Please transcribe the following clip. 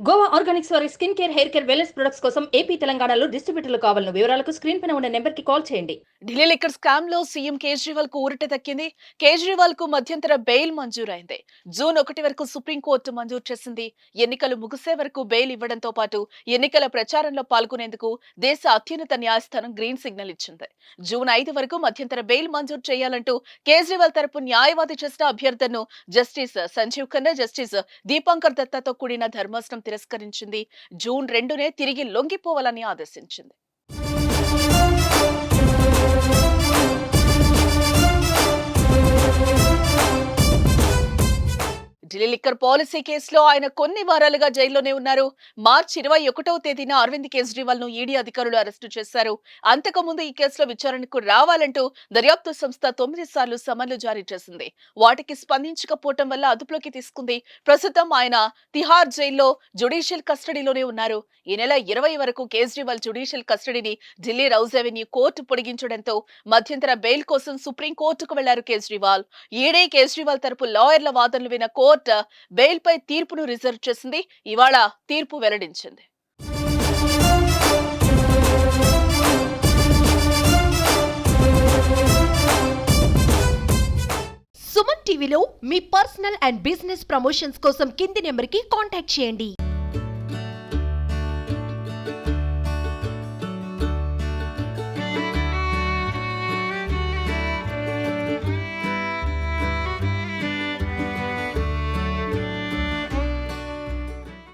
Goa Organics వారి skin care, hair care, wellness products కోసం AP, తెలంగాణలో డిస్ట్రిబ్యూటర్లు కావాలను వివరాలకు స్క్రీన్ పైన ఉన్న నెంబర్కి కాల్ చేయండి. ఢిల్లీ లిక్కర్ స్కామ్ లో సీఎం కేజ్రీవాల్ కు ఊరట దక్కింది. కేజ్రీవాల్ కు మధ్యంతర బెయిల్ మంజూరైంది. జూన్ 1 వరకు సుప్రీంకోర్టు మంజూరు చేసింది. ఎన్నికలు ముగిసే వరకు బెయిల్ ఇవ్వడంతో పాటు ఎన్నికల ప్రచారంలో పాల్గొనేందుకు దేశ అత్యున్నత న్యాయస్థానం గ్రీన్ సిగ్నల్ ఇచ్చింది. జూన్ 5 వరకు మధ్యంతర బెయిల్ మంజూరు చేయాలంటూ కేజ్రీవాల్ తరపు న్యాయవాది చేసిన అభ్యర్థనను జస్టిస్ సంజీవ్ ఖన్నా, జస్టిస్ దీపాంకర్ దత్తాతో కూడిన ధర్మాసనం తిరస్కరించింది. జూన్ 2నే తిరిగి లొంగిపోవాలని ఆదేశించింది. ఢిల్లీ లిక్కర్ పాలసీ కేసులో ఆయన కొన్ని వారాలుగా జైల్లోనే ఉన్నారు. మార్చి 21వ తేదీన అరవింద్ కేజ్రీవాల్ ను ఈడీ అధికారులు అరెస్టు చేశారు. అంతకుముందు ఈ కేసులో విచారణకు రావాలంటూ దర్యాప్తు సంస్థ 9 సార్లు సమన్లు జారీ చేసింది. వాటికి స్పందించకపోవటం వల్ల అదుపులోకి తీసుకుంది. ప్రస్తుతం ఆయన తిహార్ జైల్లో జ్యుడిషియల్ కస్టడీలోనే ఉన్నారు. ఈ నెల 20 వరకు కేజ్రీవాల్ జ్యుడిషియల్ కస్టడీని ఢిల్లీ రౌజ్ అవెన్యూ కోర్టు పొడిగించడంతో మధ్యంతర బెయిల్ కోసం సుప్రీం కోర్టుకు వెళ్లారు కేజ్రీవాల్. ఈడీ కేజ్రీవాల్ తరపు లాయర్ల వాదనలు విన్న కోర్టు బెయిల్ పై తీర్పును రిజర్వ్ చేసింది. ఇవాళ తీర్పు వెల్లడించింది. సుమన్ టీవీలో మీ పర్సనల్ అండ్ బిజినెస్ ప్రమోషన్స్ కోసం కింది నెంబర్కి కాంటాక్ట్ చేయండి.